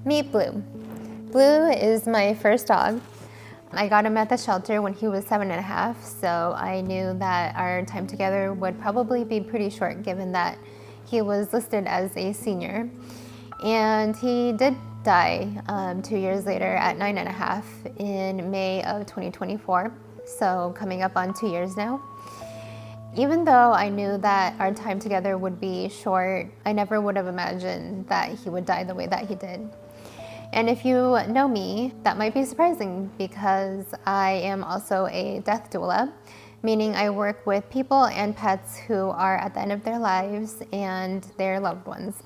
Meet Blue. Blue is my first dog. I got him at the shelter when he was 7.5, so I knew that our time together would probably be pretty short given that he was listed as a senior. And he did die 2 years later at 9.5 in May of 2024, so coming up on 2 years now. Even though I knew that our time together would be short, I never would have imagined that he would die the way that he did. And if you know me, that might be surprising because I am also a death doula, meaning I work with people and pets who are at the end of their lives and their loved ones.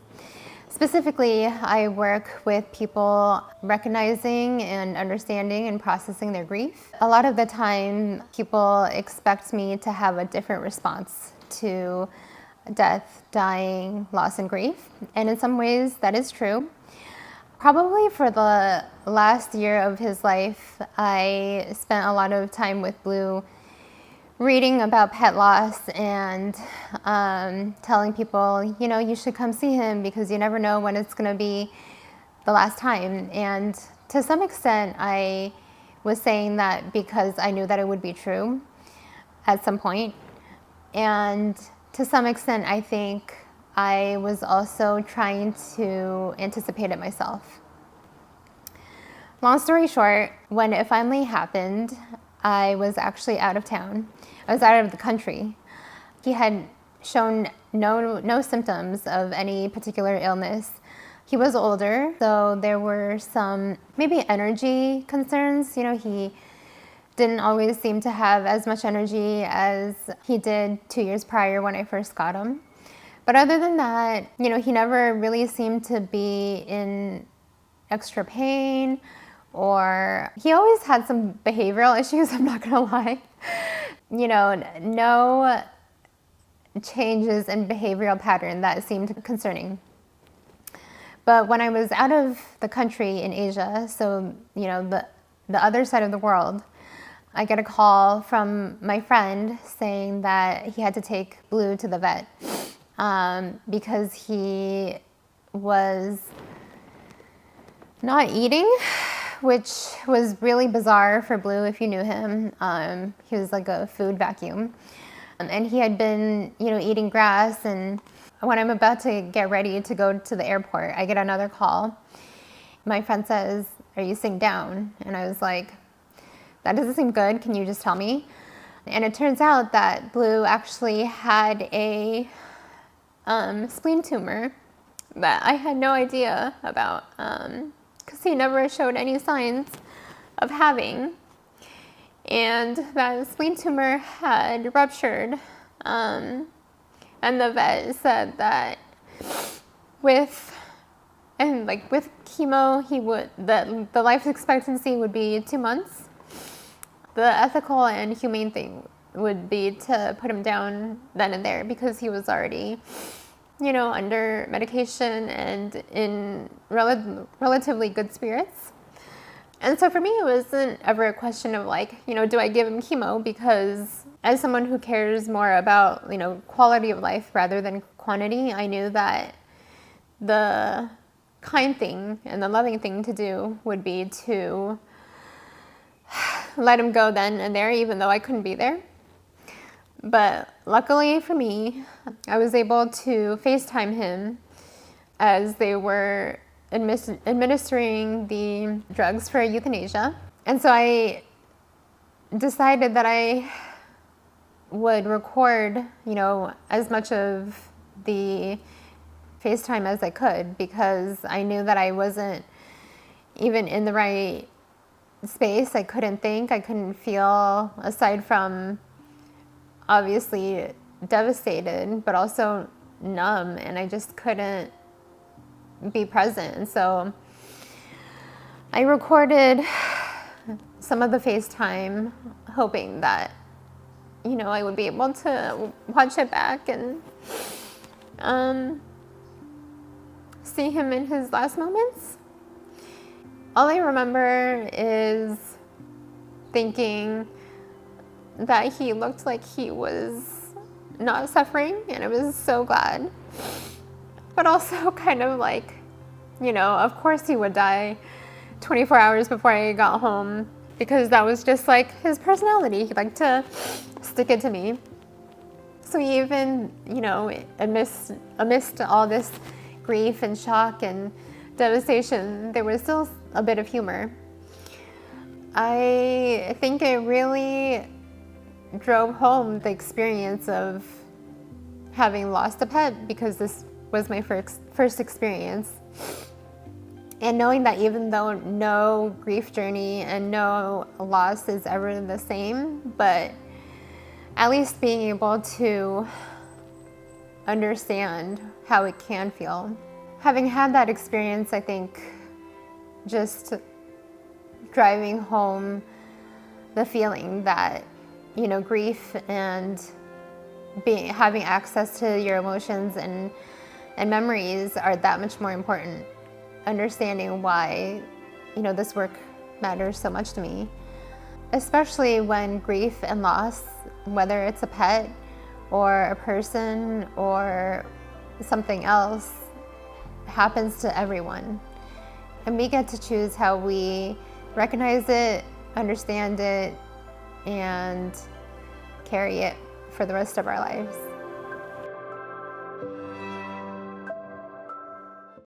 Specifically, I work with people recognizing and understanding and processing their grief. A lot of the time, people expect me to have a different response to death, dying, loss, and grief. And in some ways, that is true. Probably for the last year of his life, I spent a lot of time with Blue reading about pet loss and telling people, you know, you should come see him because you never know when it's going to be the last time. And to some extent, I was saying that because I knew that it would be true at some point. And to some extent, I think I was also trying to anticipate it myself. Long story short, when it finally happened, I was actually out of town. I was out of the country. He had shown no symptoms of any particular illness. He was older, so there were some maybe energy concerns. You know, he didn't always seem to have as much energy as he did 2 years prior when I first got him. But other than that, you know, he never really seemed to be in extra pain, or he always had some behavioral issues, I'm not gonna lie. You know, no changes in behavioral pattern that seemed concerning. But when I was out of the country in Asia, so, you know, the other side of the world, I get a call from my friend saying that he had to take Blue to the vet because he was not eating, which was really bizarre for Blue if you knew him. He was like a food vacuum. And he had been, you know, eating grass. And when I'm about to get ready to go to the airport, I get another call. My friend says, "Are you sitting down?" And I was like, "That doesn't seem good. Can you just tell me?" And it turns out that Blue actually had a spleen tumor that I had no idea about because he never showed any signs of having. And that spleen tumor had ruptured. And the vet said that with chemo, the life expectancy would be 2 months. The ethical and humane thing would be to put him down then and there because he was already, you know, under medication and in relatively good spirits. And so for me, it wasn't ever a question of like, you know, do I give him chemo? Because as someone who cares more about, you know, quality of life rather than quantity, I knew that the kind thing and the loving thing to do would be to let him go then and there, even though I couldn't be there. But luckily for me, I was able to FaceTime him as they were administering the drugs for euthanasia. And so I decided that I would record, you know, as much of the FaceTime as I could because I knew that I wasn't even in the right space. I couldn't think, I couldn't feel, aside from obviously devastated, but also numb, and I just couldn't be present. And so I recorded some of the FaceTime, hoping that, you know, I would be able to watch it back and see him in his last moments. All I remember is thinking that he looked like he was not suffering, and I was so glad. But also kind of like Of course he would die 24 hours before I got home, because that was just like his personality. He liked to stick it to me. So even, amidst all this grief and shock and devastation, there was still a bit of humor. I think it really drove home the experience of having lost a pet, because this was my first experience. And knowing that even though no grief journey and no loss is ever the same, but at least being able to understand how it can feel. Having had that experience, I think just driving home the feeling that, grief and having access to your emotions and memories are that much more important. Understanding why, this work matters so much to me, especially when grief and loss, whether it's a pet or a person or something else, happens to everyone. And we get to choose how we recognize it, understand it, and carry it for the rest of our lives.